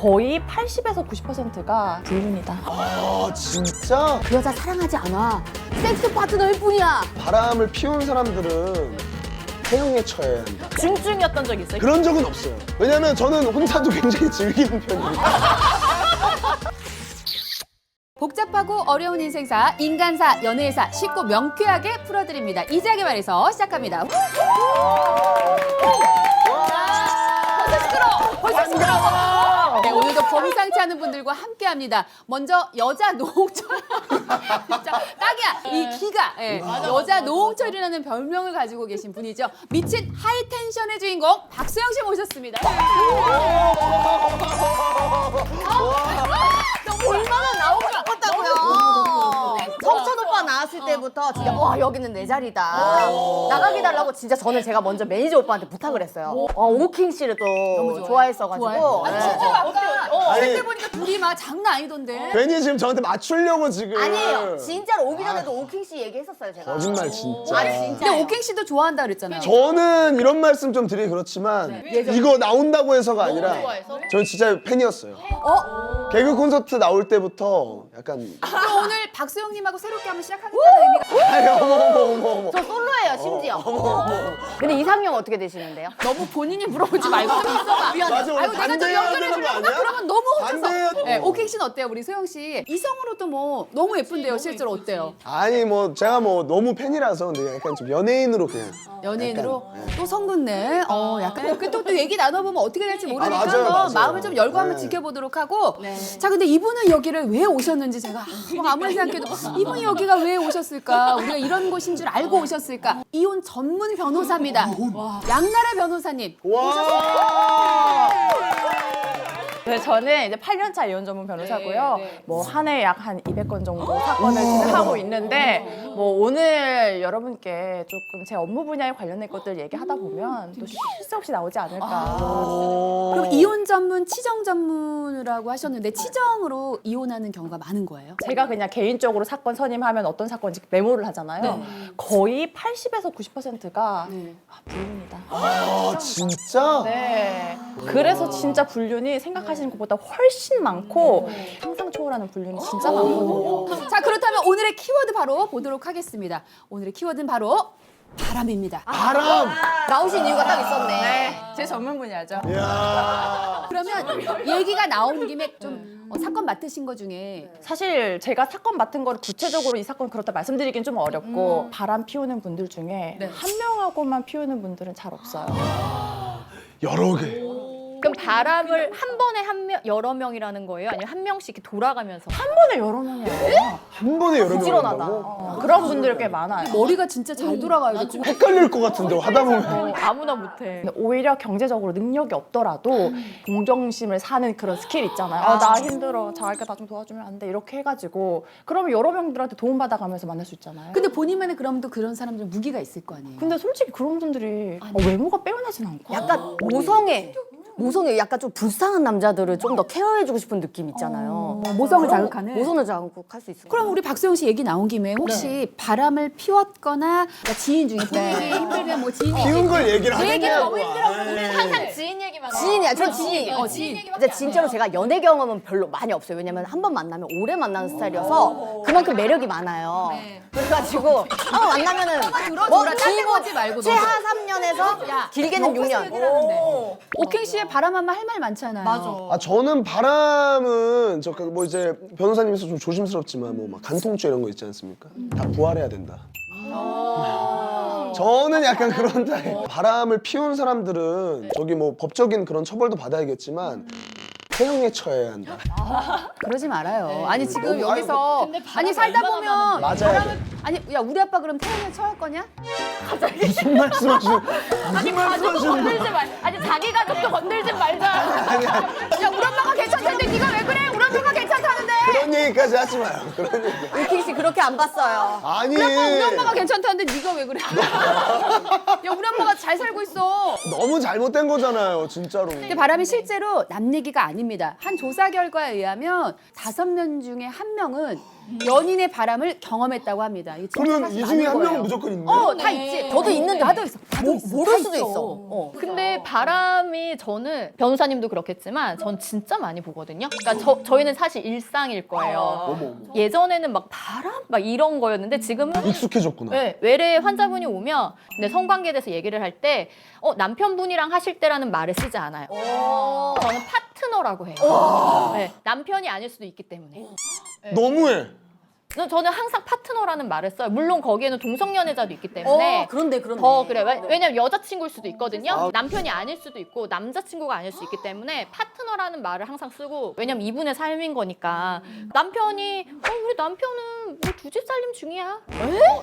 거의 80에서 90%가 불륜이다. 아 진짜? 그 여자 사랑하지 않아. 섹스 파트너일 뿐이야. 바람을 피운 사람들은 태형에 처해야 한다. 중증이었던 적 있어요? 그런 적은 없어요. 왜냐면 저는 혼자도 굉장히 즐기는 편이니까. 복잡하고 어려운 인생사, 인간사, 연애사 쉽고 명쾌하게 풀어드립니다. 이지하게 말해서 시작합니다. 벌써 시끄러워! 벌써 시끄러워! 네, 오늘도 범상치 않은 분들과 함께합니다. 먼저 여자 노홍철. 진짜 딱이야. 이 기가 여자 노홍철이라는 별명을 가지고 계신 분이죠. 미친 하이텐션의 주인공 박수영 씨 모셨습니다. 얼마나 나오고 싶었다고요. 성천 오빠 나왔을 때부터 진짜 와 여기는 내 자리다. 나가게 달라고 진짜 저는 제가 먼저 매니저 오빠한테 부탁을 했어요. 오킹 씨를 또 좋아했어가지고. 아니, 실제로 아까 아니. 그때 보니까 둘이 막 장난 아니던데. 괜히 지금 저한테 맞추려고 지금. 아니에요. 진짜로 오기 전에도 오킹 씨 얘기했었어요 제가. 거짓말 진짜. 아니 진짜. 근데 오킹 씨도 좋아한다 그랬잖아요. 저는 이런 말씀 좀 드리기 그렇지만 이거 나온다고 해서가 아니라 저는 진짜 팬이었어요. 개그 콘서트 나올 때부터 약간 그럼 오늘 박수영님하고 새롭게 한번 시작하겠다는 의미가. 아니 어머. 저 솔로예요 심지어. 근데 이상형 어떻게 되시는데요? 너무 본인이 물어보지 말고 좀 있어봐. 맞아, 우리 아이고 내가 좀 반대해야 연결해 되는 거 주려고 아니야? 그러면 너무 반대해야 혼자서. 돼. 네, 오킹 씨는 어때요, 우리 소영 씨? 이성으로도 뭐 너무 예쁜데요, 실제로 어때요? 아니 뭐 제가 뭐 너무 팬이라서 근데 약간 좀 연예인으로 그냥 연예인으로 또 성근네. 약간 또 얘기 나눠보면 어떻게 될지 모르니까 맞아요, 한번 맞아요. 마음을 좀 열고 한번 네. 지켜보도록 하고. 자, 근데 이분은 여기를 왜 오셨는지 제가 뭐 아무리 생각해도 이분이 여기가 왜 오셨을까? 우리가 이런 곳인 줄 알고 오셨을까? 이혼 전문 변호사입니다. 양나라 변호사님. 와. 네, 저는 이제 8년차 이혼 전문 변호사고요. 네. 뭐 한 해에 약 한 200건 정도 사건을 진행하고 있는데 뭐 오늘 여러분께 조금 제 업무 분야에 관련된 것들 얘기하다 보면 또 쉴 새 없이 나오지 않을까. 그럼 이혼 전문, 치정 전문이라고 하셨는데 치정으로 이혼하는 경우가 많은 거예요? 제가 그냥 개인적으로 사건 선임하면 어떤 사건인지 메모를 하잖아요. 거의 80에서 90%가 불륜이다. 아 진짜? 네. 그래서 진짜 불륜이 생각하시는 것보다 훨씬 많고 상상 초월하는 불륜이 진짜 많거든요. 자, 그렇다면 오늘의 키워드 바로 보도록 하겠습니다. 오늘의 키워드는 바로 바람입니다. 바람. 나오신 이유가 딱 있었네. 제 전문 분야죠. 이야. 그러면 얘기가 나온 김에 좀 사건 맡으신 거 중에 사실 제가 사건 맡은 거를 구체적으로 이 사건 그렇다 말씀드리긴 좀 어렵고 바람 피우는 분들 중에 한 명하고만 피우는 분들은 잘 없어요. 여러 개. 그럼 바람을 한 번에 여러 명이라는 거예요? 아니면 한 명씩 이렇게 돌아가면서? 한 번에 여러 명이 아니라 한 번에 여러 명 부지런하다. 한다고? 그런 분들 꽤 많아요. 머리가 진짜 잘 돌아가요. 좀 헷갈릴 것 같은데 하다 보면. 아무나 못해. 오히려 경제적으로 능력이 없더라도 동정심을 사는 그런 스킬 있잖아요. 나 힘들어. 자기가 나 좀 도와주면 안 돼. 이렇게 해가지고 그러면 여러 명들한테 도움받아가면서 만날 수 있잖아요. 근데 본인만의 그럼 또 그런 사람들 무기가 있을 거 아니에요? 근데 솔직히 그런 분들이 외모가 빼어나진 않고 약간 모성애 약간 좀 불쌍한 남자들을 좀 더 케어해주고 싶은 느낌 있잖아요. 모성을 자극하는? 모성을 자극할 수 있어요. 그럼 우리 박수영 씨 얘기 나온 김에 혹시 바람을 피웠거나 그러니까 지인 중에 힘들게 힘들면 뭐 지인 피운 걸 얘기를 그 얘기는 하냐고. 너무 힘들어. 항상 지인 얘기만 지인이야, 저 지인. 지인. 근데 진짜로 제가 연애 경험은 별로 많이 없어요. 왜냐면 한 번 만나면 오래 만나는 스타일이어서 그만큼 매력이 많아요. 그래가지고 한 번 만나면은 들어줘라. 딴데 보지 말고 최하 3년에서 길게는 6년. 오킹 씨의 바람 한번 할 말 많잖아요. 맞아. 아 저는 바람은 저 뭐 이제 변호사님께서 좀 조심스럽지만 뭐 막 간통죄 이런 거 있지 않습니까? 다 부활해야 된다. 저는 약간 그런 타입. 바람을 피운 사람들은 저기 뭐 법적인 그런 처벌도 받아야겠지만 태형에 처해야 한다. 그러지 말아요. 아니 지금 너무- 여기서 아니 살다 보면 맞아요. 바람을 아니 야 우리 아빠 그럼 태양에 처할 거냐? 무슨 말씀하시는? 무슨 말씀하시는? 건들지 말. 아니 자기 가족도 건들지 말자. 야 우리 아빠가 괜찮다는데 네가 왜 그래? 우리 아빠가 괜찮다는데. 그런 얘기까지 하지 마요. 그런 얘기. 우킹 씨 그렇게 안 봤어요. 아니. 우리 엄마가 괜찮다는데 네가 왜 그래? 야 우리 엄마가 잘 살고 있어. 너무 잘못된 거잖아요, 진짜로. 근데 바람이 실제로 남 얘기가 아닙니다. 한 조사 결과에 의하면 5명 중에 1명은 연인의 바람을 경험했다고 합니다. 이거 진짜 그러면 사실 이 중에 많은 한 명은 거예요. 무조건 있네. 다 있지. 저도 있는데 다도 있어. 모를 수도 있어. 근데 바람이 저는 변호사님도 그렇겠지만 전 진짜 많이 보거든요. 그러니까 저희는 사실 일상일 거예요. 예전에는 막 바람 막 이런 거였는데 지금은 익숙해졌구나. 네, 외래 환자분이 오면 근데 성관계에 대해서 얘기를 할 때 남편분이랑 하실 때라는 말을 쓰지 않아요. 저는 파트너라고 해요. 네, 남편이 아닐 수도 있기 때문에. 너무해. 저는 항상 파트너라는 말을 써요. 물론 거기에는 동성연애자도 있기 때문에 그런데. 더 그래. 왜냐면 여자친구일 수도 있거든요. 남편이 아닐 수도 있고 남자친구가 아닐 수 있기 때문에 파트너라는 말을 항상 쓰고 왜냐면 이분의 삶인 거니까 남편이 우리 남편은 뭐 2집 살림 중이야.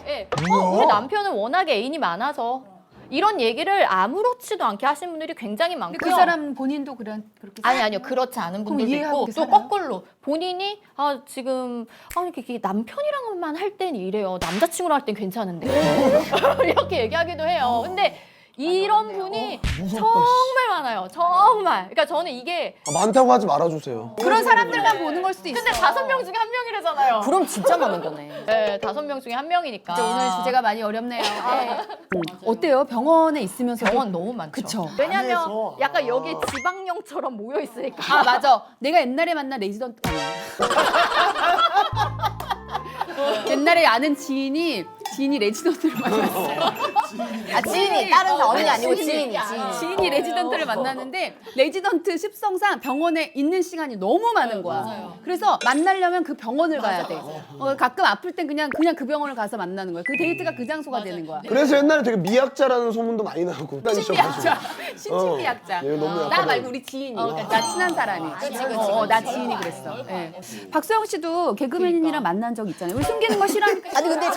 예. 우리 남편은 워낙에 애인이 많아서 이런 얘기를 아무렇지도 않게 하신 분들이 굉장히 많고요. 근데 그 사람 본인도 그렇게 아니요 그렇지 않은 분들도 이해하고 있고 또 살아요? 거꾸로 본인이 지금 이렇게 남편이랑만 할 땐 이래요 남자친구랑 할 땐 괜찮은데 이렇게 얘기하기도 해요. 근데 이런 분이 정말 많아요. 정말. 그러니까 저는 이게 많다고 하지 말아주세요. 그런 사람들만 보는 걸 수도 있어. 근데 5명 중에 1명이래잖아요. 그럼 진짜 많은 거네. 네, 5명 중에 1명이니까. 오늘 주제가 많이 어렵네요. 어때요? 병원에 있으면서 병원 너무 많죠. 그쵸. 왜냐면 안에서. 약간 여기 지방령처럼 모여 있으니까. 아 맞아. 내가 옛날에 만난 레지던트 옛날에 아는 지인이 레지던트를 만났어요. 지인이 다른 언니 아니고 지인이. 지인이. 지인이 레지던트를 만났는데 레지던트 습성상 병원에 있는 시간이 너무 많은 거야. 그래서 만나려면 그 병원을 가야 돼. 가끔 아플 땐 그냥 그 병원을 가서 만나는 거야. 그 데이트가 그 장소가 되는 거야. 그래서 옛날에 되게 미약자라는 소문도 많이 나고 신비약자, 신친미약자. 얘 너무 나 약하다. 말고 우리 지인이. 나 친한 사람이. 나 지인이 그랬어. 예. 박수영 씨도 개그맨이랑 만난 적 있잖아요. 우리 숨기는 거 싫어하니까. 아니 근데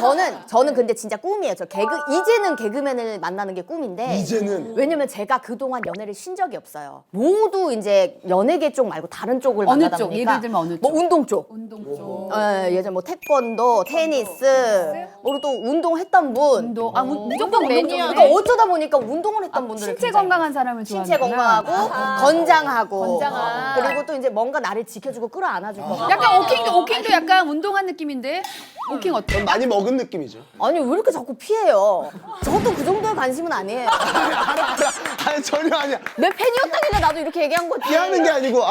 저는 근데 진짜 꿈이에요. 이제는 개그맨을 만나는 게 꿈인데. 이제는 왜냐면 제가 그동안 연애를 쉰 적이 없어요. 모두 이제 연예계 쪽 말고 다른 쪽을 어느 만나다 쪽? 보니까 예를 들면 어느 쪽? 뭐 운동 쪽. 운동 쪽. 예전 뭐 태권도, 테니스, 그리고 또 운동했던 분. 운동. 무조건 매니아. 그러니까 어쩌다 보니까 운동을 했던 분들을 신체 굉장히 건강한 사람을 좋아하는 신체 건강하고 건장하고 건장한. 그리고 또 이제 뭔가 나를 지켜주고 끌어안아줄 거. 약간 오킹도 약간 운동한 느낌인데 오킹 어때? 좀 많이 먹은 느낌이죠. 아니 왜 이렇게 자꾸 피해요? 저도 그 정도의 관심은 아니에요. 아니 전혀 아니야. 내 팬이었다길래 나도 이렇게 얘기한 거지. 피하는 게 아니고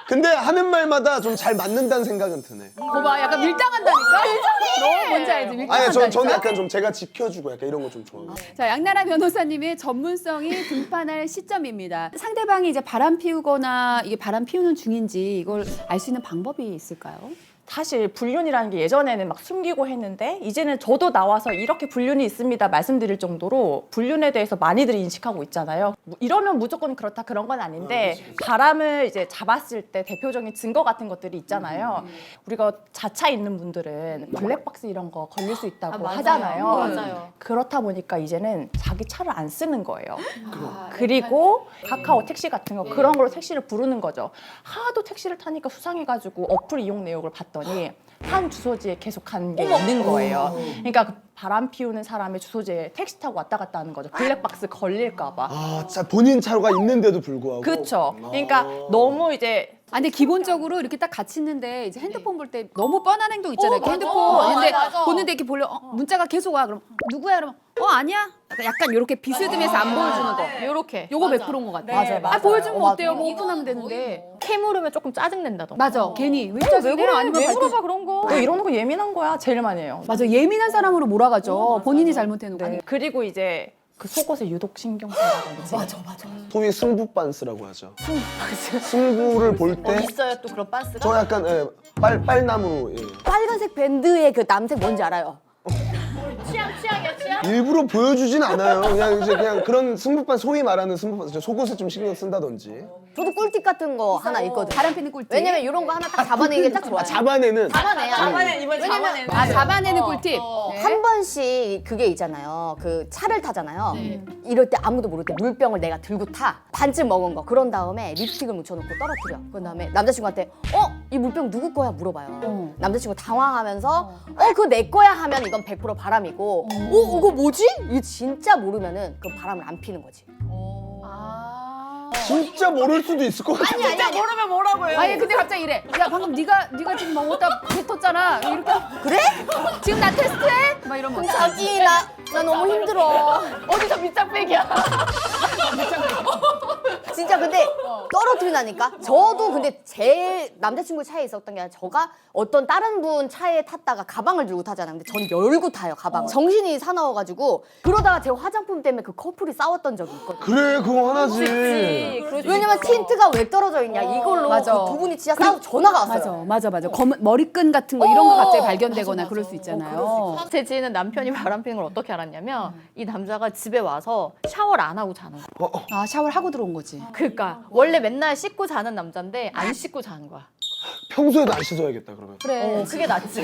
근데 하는 말마다 좀 잘 맞는다는 생각은 드네. 거봐 약간 밀당한다니까? 너 뭔지 알지? 아니 밀당한다니까? 저는 약간 좀 제가 지켜주고 약간 이런 거 좀 좋아해요. 자, 양나라 변호사님의 전문성이 등판할 시점입니다. 상대방이 이제 바람 피우거나 이게 바람 피우는 중인지 이걸 알 수 있는 방법이 있을까요? 사실 불륜이라는 게 예전에는 막 숨기고 했는데 이제는 저도 나와서 이렇게 불륜이 있습니다 말씀드릴 정도로 불륜에 대해서 많이들 인식하고 있잖아요. 이러면 무조건 그렇다 그런 건 아닌데 바람을 이제 잡았을 때 대표적인 증거 같은 것들이 있잖아요. 우리가 자차 있는 분들은 블랙박스 이런 거 걸릴 수 있다고 하잖아요. 맞아요. 그렇다 보니까 이제는 자기 차를 안 쓰는 거예요. 그리고 카카오 택시 같은 거 그런 걸로 택시를 부르는 거죠. 하도 택시를 타니까 수상해가지고 어플 이용 내역을 봤더니 한 주소지에 계속 간 게 있는 거예요. 그러니까 그 바람 피우는 사람의 주소지에 택시 타고 왔다 갔다 하는 거죠. 블랙박스 걸릴까 봐. 진짜 본인 차가 있는데도 불구하고. 그렇죠. 그러니까 너무 이제 근데 기본적으로 이렇게 딱 같이 있는데 이제 핸드폰 볼 때 너무 뻔한 행동 있잖아요. 이렇게 맞아. 핸드폰 근데 맞아. 보는데 이렇게 보려 문자가 계속 와. 그럼 누구야? 그러면 아니야? 약간 이렇게 비스듬해서 안 보여주는 거. 요렇게. 요거 100%인 것 같아. 맞아요, 맞아요. 보여주면 맞아요. 어때요? 뭐 오픈하면 되는데. 캐물으면 조금 짜증낸다던가. 맞아. 괜히 왜 왜 짜증내? 그래? 아니면 왜 발표- 물어봐 그런 거. 너 이러는 거 예민한 거야. 제일 많이 해요. 맞아. 예민한 사람으로 몰아가죠. 본인이 잘못해놓고. 네. 그리고 이제 그 속옷에 유독 신경 쓴다든지. 소위 승부 빤스라고 하죠. 승부를 볼 때 있어요 또 그런 빤스가? 저 약간 빨나무 빨간색 밴드의 그 남색 뭔지 알아요? 취향이야 취향? 일부러 보여주진 않아요. 그냥 그런 승부반 소위 말하는 승부반 속옷에 좀 신경 쓴다든지. 저도 꿀팁 같은 거 하나 있거든요. 바람 피는 꿀팁. 왜냐면 이런 거 하나 딱 잡아내는 게 딱 좋아요. 잡아내는 왜냐면 잡아내는 꿀팁. 네. 한 번씩 그게 있잖아요. 그 차를 타잖아요. 이럴 때 아무도 모를 때 물병을 내가 들고 타. 반쯤 먹은 거. 그런 다음에 립스틱을 묻혀놓고 떨어뜨려. 그런 다음에 남자친구한테 이 물병 누구 거야? 물어봐요. 남자친구 당황하면서 그거 내 거야 하면 이건 100% 바람이고 이거 뭐지? 이거 진짜 모르면은 그 바람을 안 피는 거지. 진짜 모를 수도 있을 것 같아. 진짜 모르면 뭐라고요? 아니 근데 갑자기 이래. 야 방금 네가 지금 막 오다 뱉었잖아. 이렇게 그래? 지금 나 테스트해? 막 이러면 자기 나 너무 힘들어. 어디서 밑장빼기야? 진짜 근데 떨어뜨리나니까. 저도 근데 제 남자친구 차에 있었던 게 아니라 저가 어떤 다른 분 차에 탔다가 가방을 들고 타잖아요. 근데 저는 열고 타요 가방. 정신이 사나워가지고 그러다가 제 화장품 때문에 그 커플이 싸웠던 적이 있거든요. 그래 그거 하나지. 왜냐면 틴트가 왜 떨어져 있냐 이걸로 맞아. 그 두 분이 진짜 싸우고 전화가 왔어요. 맞아. 검은 머리끈 같은 거 이런 거 갑자기 발견되거나 그럴 수 있잖아요. 제 지인은 남편이 바람 피는 걸 어떻게 알았냐면 이 남자가 집에 와서 샤워를 안 하고 자는 거야. 아 샤워를 하고 들어온 거지. 그러니까 원래 맨날 씻고 자는 남자인데 안 씻고 자는 거야. 평소에도 안 씻어야겠다 그러면. 그래, 그게 낫지.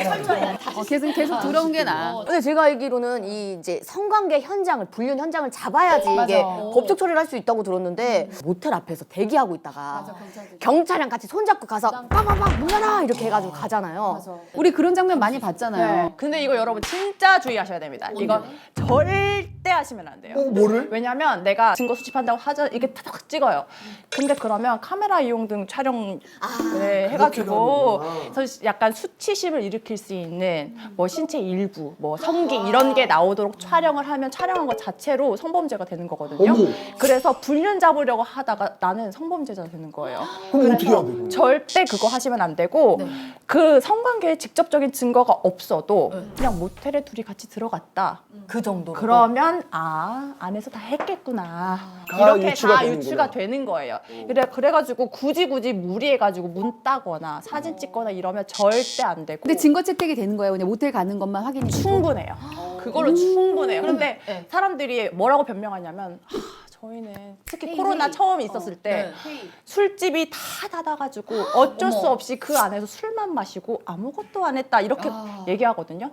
계속 들어온 게 나아. 근데 제가 알기로는 이 이제 성관계 현장을 불륜 현장을 잡아야지 이게 법적 처리를 할 수 있다고 들었는데 모텔 앞에서 대기하고 있다가 경찰이랑 같이 손잡고 가서 빠바박 문 열어 이렇게 해가지고 가잖아요. 우리 그런 장면 많이 봤잖아요. 네. 근데 이거 여러분 진짜 주의하셔야 됩니다. 이거 절대 하시면 안 돼요. 뭐를? 왜냐면 내가 증거 수집한다고 하자 이게 탁 찍어요. 근데 그러면 카메라 이용 등 촬영 해가지고 그래서 약간 수치심을 일으킬 수 있는 뭐 신체 일부, 뭐 성기 이런 게 나오도록 촬영을 하면 촬영한 것 자체로 성범죄가 되는 거거든요. 어머. 그래서 불륜 잡으려고 하다가 나는 성범죄자 되는 거예요. 그럼 어떻게 해야 돼? 그거? 절대 그거 하시면 안 되고 그 성관계에 직접적인 증거가 없어도 그냥 모텔에 둘이 같이 들어갔다. 그 정도로. 그러면 안에서 다 했겠구나. 다 이렇게 유추가 다 되는구나. 유추가 되는 거예요. 그래가지고 굳이 무리해가지고 문 따거나 사진 찍거나 이러면 절대 안 되고. 근데 증거 채택이 되는 거예요. 그냥 모텔 가는 것만 확인이 되고. 충분해요. 그걸로 충분해요. 근데 사람들이 뭐라고 변명하냐면 저희는 특히 코로나 처음 있었을 때 술집이 다 닫아가지고 어쩔 수 없이 그 안에서 술만 마시고 아무것도 안 했다 이렇게 얘기하거든요.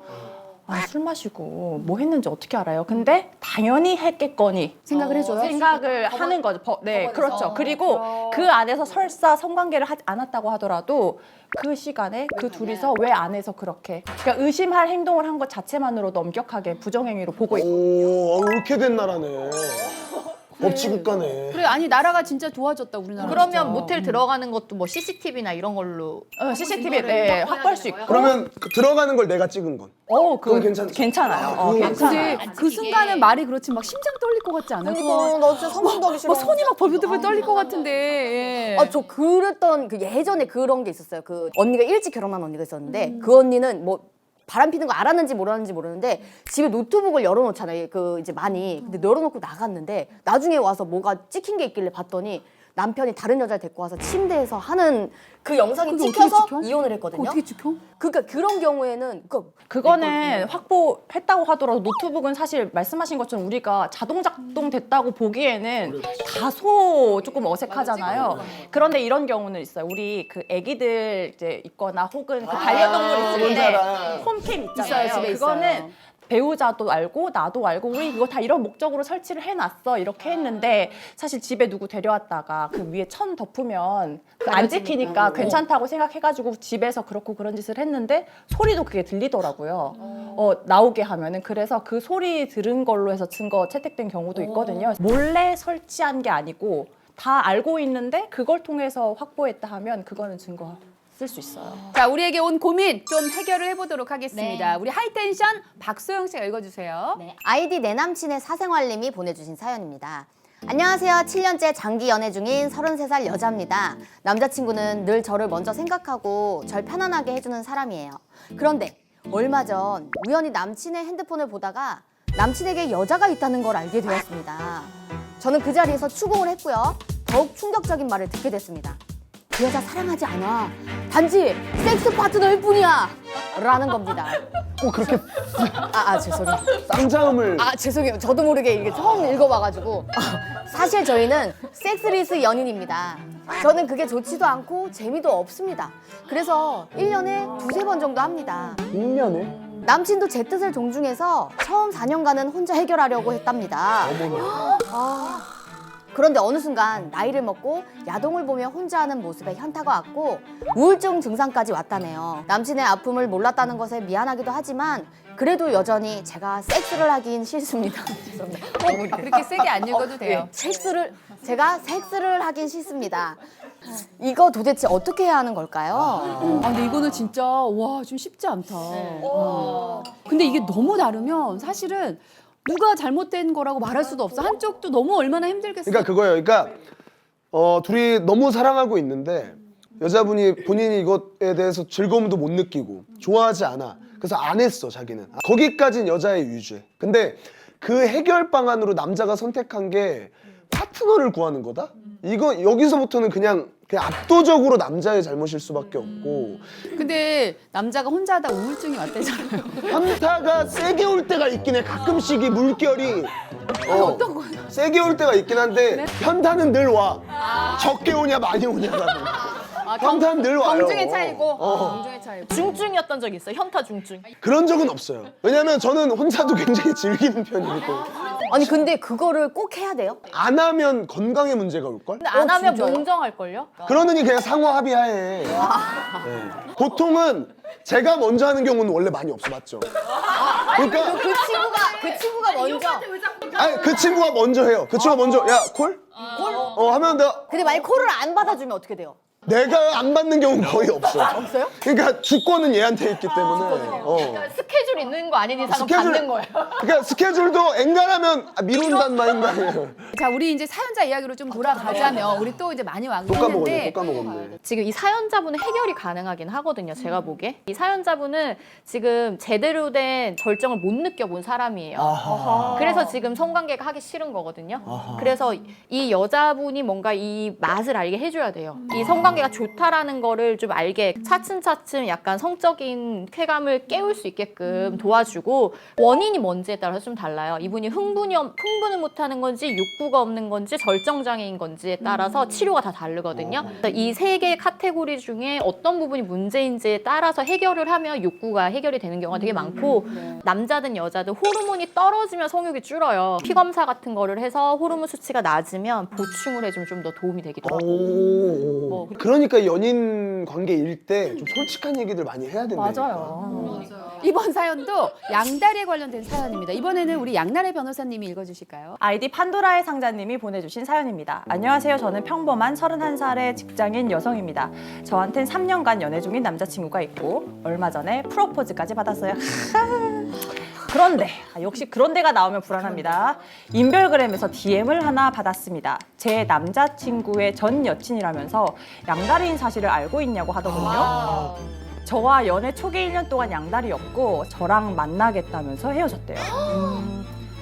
술 마시고 뭐 했는지 어떻게 알아요? 근데 당연히 했겠거니 생각을 해줘요. 생각을 하는 거죠. 네, 그렇죠. 그리고 그 안에서 설사 성관계를 하지 않았다고 하더라도 그 시간에 그 둘이서 왜 안에서 그렇게 그러니까 의심할 행동을 한 것 자체만으로도 엄격하게 부정행위로 보고 있고 오, 옳게 된 나라네. 법치국가네. 그래 아니 나라가 진짜 좋아졌다 우리나라. 그러면 모텔 들어가는 것도 뭐 CCTV나 이런 걸로 CCTV 확보할 수 있고 그러면 그 들어가는 걸 내가 찍은 건. 그건 괜찮죠? 괜찮아요. 근데 괜찮아요. 그 순간은 말이 그렇지 막 심장 떨릴 것 같지 않아요? 그러니까 나 진짜 상상도 하기 싫어. 막 손이 막 벌벌벌 떨릴 것 같은데. 예. 저 그랬던 그 예전에 그런 게 있었어요. 그 언니가 일찍 결혼한 언니가 있었는데 그 언니는 뭐 바람 피는 거 알았는지 몰랐는지 모르는데 집에 노트북을 열어놓잖아요. 그 이제 많이. 근데 열어놓고 나갔는데 나중에 와서 뭐가 찍힌 게 있길래 봤더니 남편이 다른 여자를 데리고 와서 침대에서 하는 그 영상이 그거 찍혀서 어떻게 찍혀? 이혼을 했거든요. 어떻게 찍혀? 그러니까 그런 경우에는 그거는 확보했다고 하더라도 노트북은 사실 말씀하신 것처럼 우리가 자동 작동됐다고 보기에는 다소 조금 어색하잖아요. 그런데 이런 경우는 있어요. 우리 그 아기들 이제 있거나 혹은 그 반려동물 있을 뭔지 때 알아. 홈캠 있잖아요. 있어요, 집에 그거는 있어요. 배우자도 알고 나도 알고 우리 이거 다 이런 목적으로 설치를 해놨어 이렇게 했는데 사실 집에 누구 데려왔다가 그 위에 천 덮으면 안 찍히니까 괜찮다고 생각해가지고 집에서 그렇고 그런 짓을 했는데 소리도 그게 들리더라고요. 나오게 하면은 그래서 그 소리 들은 걸로 해서 증거 채택된 경우도 있거든요. 몰래 설치한 게 아니고 다 알고 있는데 그걸 통해서 확보했다 하면 그거는 증거 쓸 수 있어요. 자 우리에게 온 고민 좀 해결을 해보도록 하겠습니다. 우리 하이텐션 박소영 씨가 읽어주세요. 네. 아이디 내 남친의 사생활님이 보내주신 사연입니다. 안녕하세요. 7년째 장기 연애 중인 33살 여자입니다. 남자친구는 늘 저를 먼저 생각하고 절 편안하게 해주는 사람이에요. 그런데 얼마 전 우연히 남친의 핸드폰을 보다가 남친에게 여자가 있다는 걸 알게 되었습니다. 저는 그 자리에서 추궁을 했고요. 더욱 충격적인 말을 듣게 됐습니다. 그 여자 사랑하지 않아. 단지 섹스 파트너일 뿐이야. 라는 겁니다. 그렇게 죄송해요. 쌍자음을. 죄송해요. 저도 모르게 이게 처음 읽어봐가지고. 사실 저희는 섹스리스 연인입니다. 저는 그게 좋지도 않고 재미도 없습니다. 그래서 1년에 두세 번 정도 합니다. 1년에? 남친도 제 뜻을 존중해서 처음 4년간은 혼자 해결하려고 했답니다. 그런데 어느 순간 나이를 먹고 야동을 보며 혼자 하는 모습에 현타가 왔고 우울증 증상까지 왔다네요. 남친의 아픔을 몰랐다는 것에 미안하기도 하지만 그래도 여전히 제가 섹스를 하긴 싫습니다. 죄송합니다. 그렇게 세게 안 읽어도 돼요. 섹스를 제가 섹스를 하긴 싫습니다. 이거 도대체 어떻게 해야 하는 걸까요? 아, 근데 이거는 진짜 와 좀 쉽지 않다. 근데 이게 너무 다르면 사실은 누가 잘못된 거라고 말할 수도 없어. 한쪽도 너무 얼마나 힘들겠어. 그러니까 그거예요. 그러니까 둘이 너무 사랑하고 있는데 여자분이 본인이 이것에 대해서 즐거움도 못 느끼고 좋아하지 않아. 그래서 안 했어 자기는. 거기까진 여자의 유죄. 근데 그 해결 방안으로 남자가 선택한 게 파트너를 구하는 거다? 이거 여기서부터는 그냥 압도적으로 남자의 잘못일 수밖에 없고 근데 남자가 혼자 하다 우울증이 왔대잖아요. 현타가 세게 올 때가 있긴 해. 가끔씩 이 물결이 어떤 거예요? 세게 올 때가 있긴 한데 현타는 늘 와. 적게 오냐 많이 오냐가 현타는 늘 와요. 경중의 차이고. 경중의 차이고. 중증이었던 적이 있어요. 현타 중증. 그런 적은 없어요. 왜냐면 저는 혼자도 굉장히 즐기는 편이고 아니 근데 그거를 꼭 해야 돼요? 안 하면 건강에 문제가 올걸? 근데 안 하면 진짜요? 몽정할걸요? 그러느니 그냥 상호 합의하에 네. 보통은 제가 먼저 하는 경우는 원래 많이 없어 맞죠? 그러니까 그 친구가 먼저. 아니 그 친구가 먼저 해요. 그 친구가 먼저 야 콜? 콜? 하면 근데 만약 콜을 안 받아주면 어떻게 돼요? 내가 안 받는 경우는 거의 없어. 없어요? 그러니까 주권은 얘한테 있기 때문에. 그러니까 스케줄 있는 거 아닌 이상은 받는 거예요. 그러니까 스케줄도 엔간하면 미룬단 말인 거 아니에요. 자, 우리 이제 사연자 이야기로 좀 돌아가자면 우리 또 이제 많이 또 까먹었네. 왔는데 또 까먹었네. 지금 이 사연자분은 해결이 가능하긴 하거든요. 제가 보기에. 이 사연자분은 지금 제대로 된 절정을 못 느껴본 사람이에요. 그래서 지금 성관계가 하기 싫은 거거든요. 그래서 이 여자분이 뭔가 이 맛을 알게 해줘야 돼요. 이 성관계가 좋다라는 거를 좀 알게 차츰차츰 약간 성적인 쾌감을 깨울 수 있게끔 도와주고 원인이 뭔지에 따라서 좀 달라요. 이분이 흥분을 못하는 건지 욕구가 없는 건지 절정장애인 건지에 따라서 치료가 다 다르거든요. 이 세 개의 카테고리 중에 어떤 부분이 문제인지에 따라서 해결을 하면 욕구가 해결이 되는 경우가 되게 많고 남자든 여자든 호르몬이 떨어지면 성욕이 줄어요. 피 검사 같은 거를 해서 호르몬 수치가 낮으면 보충을 해주면 좀 더 도움이 되기도 하고. 오. 그러니까 연인 관계일 때 좀 솔직한 얘기들 많이 해야 된다. 맞아요. 이번 사연도 양다리에 관련된 사연입니다. 이번에는 우리 양나래 변호사님이 읽어주실까요? 아이디 판도라의 상자님이 보내주신 사연입니다. 안녕하세요. 저는 평범한 31살의 직장인 여성입니다. 저한텐 3년간 연애 중인 남자친구가 있고 얼마 전에 프로포즈까지 받았어요. 그런데 역시 그런데가 나오면 불안합니다. 인별그램에서 DM을 하나 받았습니다. 제 남자친구의 전 여친이라면서 양다리인 사실을 알고 있냐고 하더군요. 저와 연애 초기 1년 동안 양다리였고 저랑 만나겠다면서 헤어졌대요.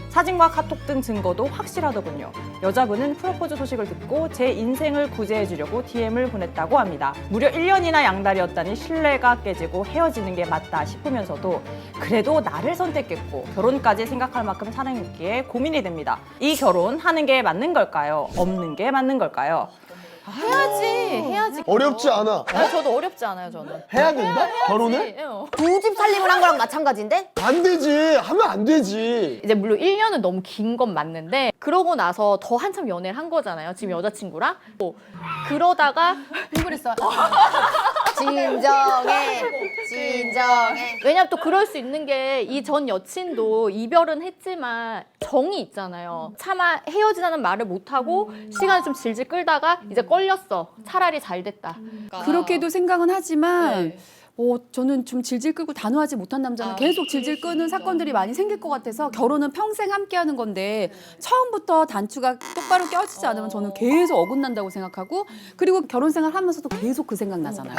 사진과 카톡 등 증거도 확실하더군요. 여자분은 프로포즈 소식을 듣고 제 인생을 구제해 주려고 DM을 보냈다고 합니다. 무려 1년이나 양다리였다니 신뢰가 깨지고 헤어지는 게 맞다 싶으면서도 그래도 나를 선택했고 결혼까지 생각할 만큼 사랑했기에 고민이 됩니다. 이 결혼 하는 게 맞는 걸까요? 없는 게 맞는 걸까요? 해야지. 어렵지 않아. 저도 어렵지 않아요, 저는. 해야 된다? 결혼을? 예. 두 집 살림을 한 거랑 마찬가지인데? 안 되지. 하면 안 되지. 이제 물론 1년은 너무 긴 건 맞는데 그러고 나서 더 한참 연애를 한 거잖아요. 지금 여자친구랑. 그러다가 흥분했어. 진정해. 왜냐면 또 그럴 수 있는 게 이 전 여친도 이별은 했지만 정이 있잖아요. 차마 헤어지자는 말을 못하고 시간을 좀 질질 끌다가 이제 걸렸어. 차라리 잘 됐다. 그렇게도 생각은 하지만 저는 좀 질질 끌고 단호하지 못한 남자는 계속 질질 끄는 사건들이 많이 생길 것 같아서 결혼은 평생 함께하는 건데 처음부터 단추가 똑바로 껴지지 않으면 저는 계속 어긋난다고 생각하고 그리고 결혼 생활 하면서도 계속 그 생각 나잖아요.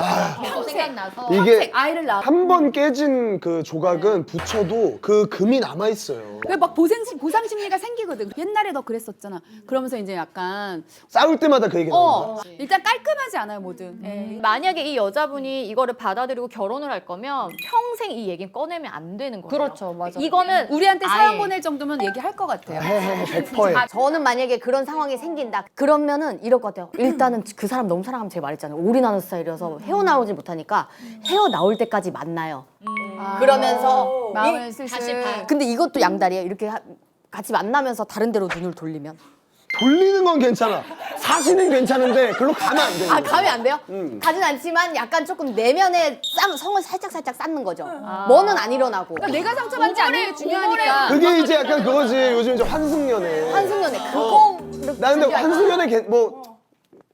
생각나서 이게 아이를 낳아. 한 번 깨진 그 조각은 붙여도 그 금이 남아 있어요. 왜 막 보상 심리가 생기거든. 옛날에 너 그랬었잖아. 그러면서 이제 약간 싸울 때마다 그 얘기 나온다. 일단 깔끔하지 않아요, 뭐든. 만약에 이 여자분이 이거를 받아들이고 결혼을 할 거면 평생 이 얘기는 꺼내면 안 되는 거예요. 그렇죠, 맞아. 이거는 우리한테 사연 아예. 보낼 정도면 얘기할 것 같아요. 100%에. 저는 만약에 그런 상황이 생긴다. 그러면은 이럴 것 같아요. 일단은 그 사람 너무 사랑하면 제가 말했잖아요. 올인하는 스타일이어서 헤어나오지 못하니까 헤어나올 때까지 만나요. 그러면서 마음을 슬슬. 다시 봐. 근데 이것도 양다리예요. 이렇게 같이 만나면서 다른 데로 눈을 돌리면 돌리는 건 괜찮아. 사시는 괜찮은데 글로 가면 안 돼. 아 가면 안 돼요? 음. 가진 않지만 약간 조금 내면에 성을 살짝 쌓는 거죠. 뭐는 안 일어나고. 그러니까 내가 상처받지 않는 게 중요하니까. 그게 이제 약간 그거지. 요즘 이제 환승연애. 한승연애 그거 나 근데 환승연애 뭐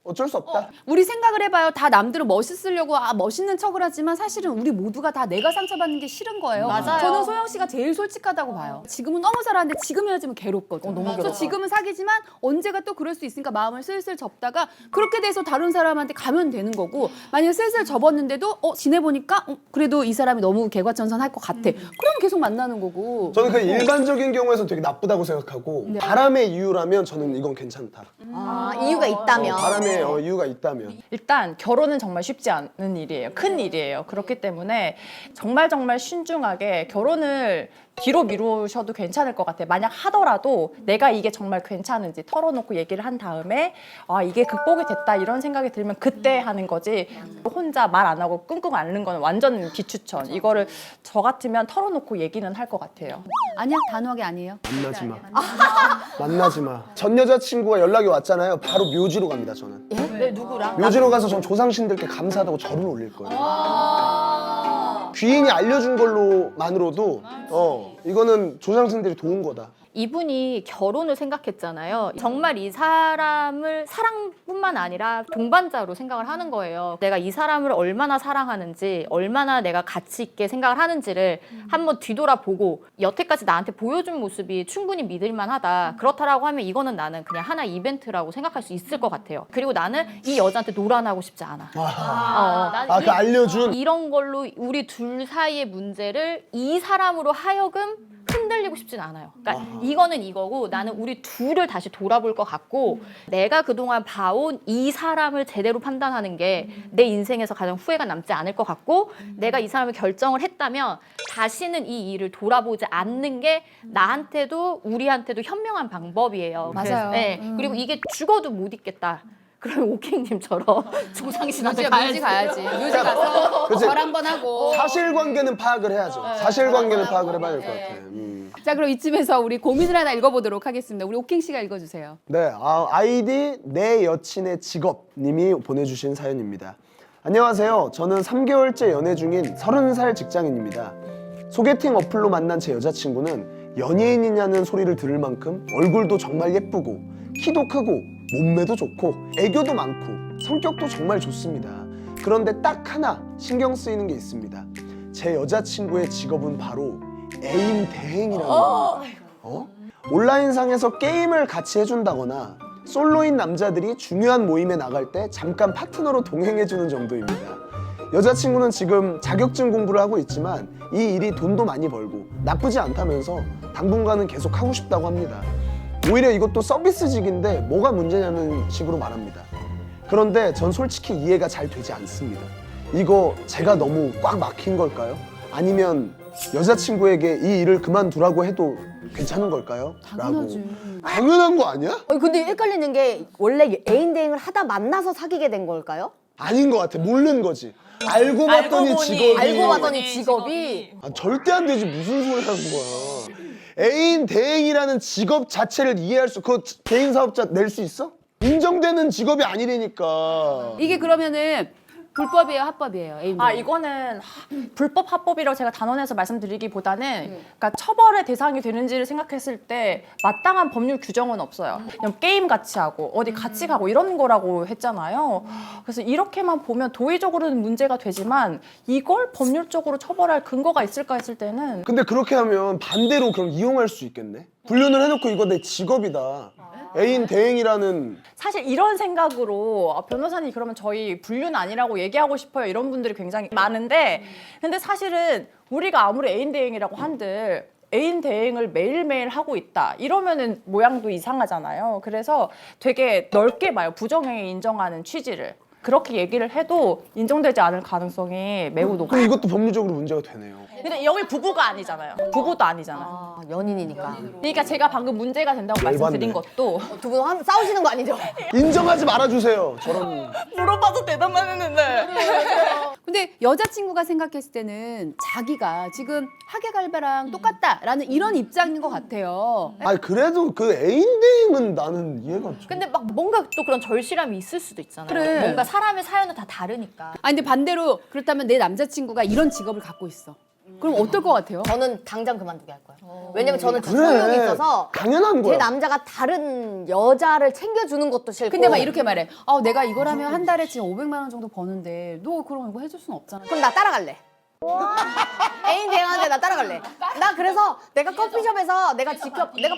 어쩔 수 없다. 우리 생각을 해봐요. 다 남들은 멋있으려고 멋있는 척을 하지만 사실은 우리 모두가 다 내가 상처받는 게 싫은 거예요. 맞아요. 저는 소영 씨가 제일 솔직하다고 봐요. 지금은 너무 사랑하는데 지금 헤어지면 괴롭거든. 너무 그래서 괴로워. 지금은 사귀지만 언제가 또 그럴 수 있으니까 마음을 슬슬 접다가 그렇게 돼서 다른 사람한테 가면 되는 거고 만약에 슬슬 접었는데도 지내보니까 그래도 이 사람이 너무 개과천선할 것 같아. 그럼 계속 만나는 거고. 저는 그 일반적인 경우에서 되게 나쁘다고 생각하고 바람의 이유라면 저는 이건 괜찮다. 아 이유가 있다면. 바람의 이유가 있다면. 일단 결혼은 정말 쉽지 않은 일이에요. 큰 일이에요. 그렇기 때문에 정말 신중하게 결혼을 뒤로 미루셔도 괜찮을 것 같아요. 만약 하더라도 내가 이게 정말 괜찮은지 털어놓고 얘기를 한 다음에 아 이게 극복이 됐다 이런 생각이 들면 그때 하는 거지 혼자 말 안 하고 끙끙 앓는 건 완전 비추천. 이거를 저 같으면 털어놓고 얘기는 할 것 같아요. 아니야 단호하게 아니에요. 만나지 마. 만나지 마. 전 여자친구가 연락이 왔잖아요. 바로 묘지로 갑니다, 저는. 네, 누구랑? 묘지로 가서 전 조상신들께 감사하다고 절을 올릴 거예요. 귀인이 알려준 걸로만으로도 이거는 조상신들이 도운 거다. 이분이 결혼을 생각했잖아요. 정말 이 사람을 사랑뿐만 아니라 동반자로 생각을 하는 거예요. 내가 이 사람을 얼마나 사랑하는지, 얼마나 내가 가치 있게 생각을 하는지를 한번 뒤돌아보고 여태까지 나한테 보여준 모습이 충분히 믿을만하다. 그렇다라고 하면 이거는 나는 그냥 하나의 이벤트라고 생각할 수 있을 것 같아요. 그리고 나는 이 여자한테 놀아나고 싶지 않아. 나는 그 알려준 이런 걸로 우리 둘 사이의 문제를 이 사람으로 하여금 흔들리고 싶진 않아요. 그러니까 이거는 이거고 나는 우리 둘을 다시 돌아볼 것 같고 내가 그동안 봐온 이 사람을 제대로 판단하는 게 내 인생에서 가장 후회가 남지 않을 것 같고 내가 이 사람을 결정을 했다면 다시는 이 일을 돌아보지 않는 게 나한테도 우리한테도 현명한 방법이에요. 맞아요. 네. 그리고 이게 죽어도 못 잊겠다. 그러면 오킹님처럼 조상신한테 뮤지 가야지. 뮤지 가서 그치. 절 한번 하고. 사실관계는 파악을 해야죠. 사실관계는 파악을 해봐야 될 것 같아요. 자 그럼 이쯤에서 우리 고민을 하나 읽어보도록 하겠습니다. 우리 오킹 씨가 읽어주세요. 네, 아이디 내 여친의 직업님이 보내주신 사연입니다. 안녕하세요. 저는 3개월째 연애 중인 30살 직장인입니다. 소개팅 어플로 만난 제 여자친구는 연예인이냐는 소리를 들을 만큼 얼굴도 정말 예쁘고 키도 크고 몸매도 좋고 애교도 많고 성격도 정말 좋습니다. 그런데 딱 하나 신경 쓰이는 게 있습니다. 제 여자친구의 직업은 바로 애인 대행이라는 겁니다. 온라인상에서 게임을 같이 해준다거나 솔로인 남자들이 중요한 모임에 나갈 때 잠깐 파트너로 동행해주는 정도입니다. 여자친구는 지금 자격증 공부를 하고 있지만 이 일이 돈도 많이 벌고 나쁘지 않다면서 당분간은 계속 하고 싶다고 합니다. 오히려 이것도 서비스직인데 뭐가 문제냐는 식으로 말합니다. 그런데 전 솔직히 이해가 잘 되지 않습니다. 이거 제가 너무 꽉 막힌 걸까요? 아니면 여자친구에게 이 일을 그만두라고 해도 괜찮은 걸까요? 당연하지. 라고. 당연한 거 아니야? 근데 헷갈리는 게 원래 애인 대행을 하다 만나서 사귀게 된 걸까요? 아닌 것 같아. 모르는 거지. 알고 봤더니 직업이 알고 봤더니 직업이 절대 안 되지. 무슨 소리 하는 거야. 애인 대행이라는 직업 자체를 이해할 수, 그 개인 사업자 낼 수 있어? 인정되는 직업이 아니라니까. 이게 그러면은 불법이에요, 합법이에요? 애인 아 대행? 이거는 불법 합법이라고 제가 단언해서 말씀드리기보다는 그러니까 처벌의 대상이 되는지를 생각했을 때 마땅한 법률 규정은 없어요. 그냥 게임 같이 하고 어디 같이 가고 이런 거라고 했잖아요. 그래서 이렇게만 보면 도의적으로는 문제가 되지만 이걸 법률적으로 처벌할 근거가 있을까 했을 때는 근데 그렇게 하면 반대로 그럼 이용할 수 있겠네? 분류는 해놓고 이거 내 직업이다. 애인 대행이라는. 사실 이런 생각으로 변호사님 그러면 저희 분류는 아니라고 얘기하고 싶어요 이런 분들이 굉장히 많은데 근데 사실은 우리가 아무리 애인 대행이라고 한들 애인 대행을 매일매일 하고 있다 이러면은 모양도 이상하잖아요. 그래서 되게 넓게 봐요. 부정행위 인정하는 취지를. 그렇게 얘기를 해도 인정되지 않을 가능성이 매우 높아요. 그럼 이것도 법률적으로 문제가 되네요. 근데 여기 부부가 아니잖아요. 부부도 아니잖아요. 아, 연인이니까. 그러니까 제가 방금 문제가 된다고 말씀드린 것도 두 분 싸우시는 거 아니죠? 인정하지 말아주세요. 저런. 물어봐도 대답만 했는데. 근데 근데 여자친구가 생각했을 때는 자기가 지금 하객알바랑 똑같다라는 이런 입장인 것 같아요. 아니 그래도 그 애인대행은 나는 이해가 좀. 근데 막 뭔가 또 그런 절실함이 있을 수도 있잖아요. 그래. 뭔가 사람의 사연은 다 다르니까. 아 근데 반대로 그렇다면 내 남자친구가 이런 직업을 갖고 있어. 그럼 어떨 것 같아요? 저는 당장 그만두게 할 거예요. 왜냐면 저는 성격이 있어서 당연한 제 거야. 남자가 다른 여자를 챙겨주는 것도 싫고. 근데 막 이렇게 말해. 내가 이걸 하면 한 달에 지금 500만 원 정도 버는데 너 그럼 이거 해줄 수는 없잖아. 그럼 나 따라갈래. 애인 대행하는데 나 따라갈래. 나 그래서 내가 커피숍에서 내가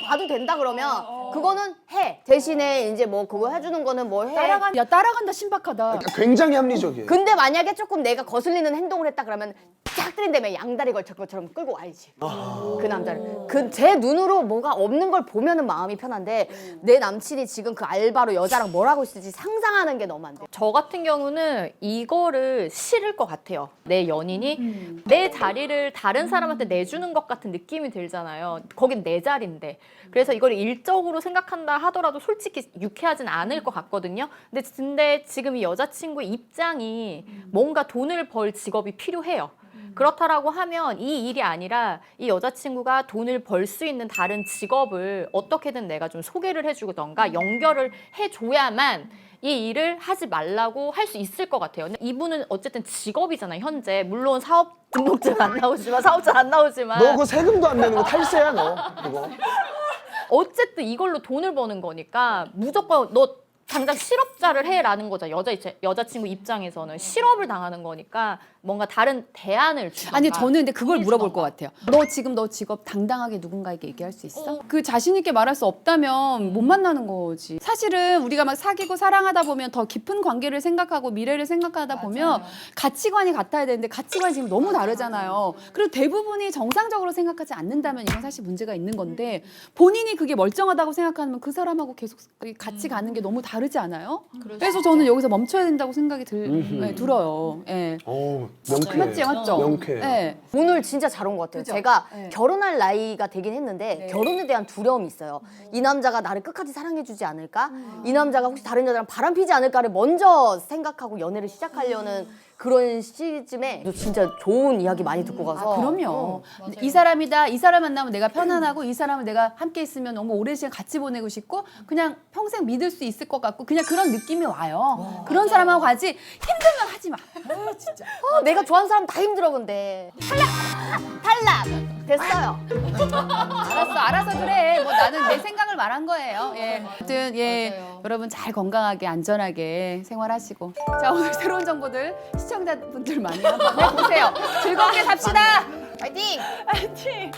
봐도 된다 그러면 그거는 해. 대신에 이제 뭐 그거 해주는 거는 뭐 해. 따라간다 신박하다. 굉장히 합리적이에요. 근데 만약에 조금 내가 거슬리는 행동을 했다 그러면 쫙 들인 다음에 양다리 걸친 것처럼 끌고 와야지. 그 남자를. 제 눈으로 뭐가 없는 걸 보면은 마음이 편한데 내 남친이 지금 그 알바로 여자랑 뭘 하고 있을지 상상하는 게 너무 안 돼. 저 같은 경우는 이거를 싫을 것 같아요. 내 연인이 내 자리를 다른 사람한테 내주는 것 같은 느낌이 들잖아요. 거긴 내 자리인데. 그래서 이걸 일적으로 생각한다 하더라도 솔직히 유쾌하진 않을 것 같거든요. 근데 지금 이 여자친구의 입장이 뭔가 돈을 벌 직업이 필요해요. 그렇다라고 하면 이 일이 아니라 이 여자친구가 돈을 벌 수 있는 다른 직업을 어떻게든 내가 좀 소개를 해주던가 연결을 해줘야만 이 일을 하지 말라고 할 수 있을 것 같아요. 근데 이분은 어쨌든 직업이잖아요, 현재. 물론 사업 등록증 안 나오지만, 사업자 안 나오지만. 너 그거 세금도 안 내는 거 탈세야 너 그거. 어쨌든 이걸로 돈을 버는 거니까 무조건 너 당장 실업자를 해라는 거죠. 여자친구 입장에서는 실업을 당하는 거니까 뭔가 다른 대안을 주던가. 아니 저는 근데 그걸 물어볼 것 같아요. 너 지금 너 직업 당당하게 누군가에게 얘기할 수 있어? 그 자신 있게 말할 수 없다면 못 만나는 거지. 사실은 우리가 막 사귀고 사랑하다 보면 더 깊은 관계를 생각하고 미래를 생각하다 보면 가치관이 같아야 되는데 가치관이 지금 너무 다르잖아요. 그리고 대부분이 정상적으로 생각하지 않는다면 이건 사실 문제가 있는 건데 본인이 그게 멀쩡하다고 생각하면 그 사람하고 계속 같이 가는 게 너무 다르지 않아요? 그래서 저는 여기서 멈춰야 된다고 생각이 들어요. 예. 명쾌해. 맞죠? 명쾌해. 네. 오늘 진짜 잘 온 것 같아요. 그죠? 제가 네. 결혼할 나이가 되긴 했는데 결혼에 대한 두려움이 있어요. 이 남자가 나를 끝까지 사랑해주지 않을까? 이 남자가 혹시 다른 여자랑 바람 피지 않을까를 먼저 생각하고 연애를 시작하려는 그런 시즌에 진짜 좋은 이야기 많이 듣고 가서 그럼요. 이 사람이다. 이 사람 만나면 내가 편안하고 이 사람은 내가 함께 있으면 너무 오랜 시간 같이 보내고 싶고 그냥 평생 믿을 수 있을 것 같고 그냥 그런 느낌이 와요. 그런 사람하고 가지 힘들면 하지 마. 진짜. 내가 좋아하는 사람 다 힘들어 근데 탈락 됐어요. 알아서 그래. 뭐 나는 내 생각을 말한 거예요. 예. 아무튼 여러분 잘 건강하게 안전하게 생활하시고 자 오늘 새로운 정보들 시청자분들 많이 한번 해보세요. 즐겁게 삽시다. 파이팅! 파이팅!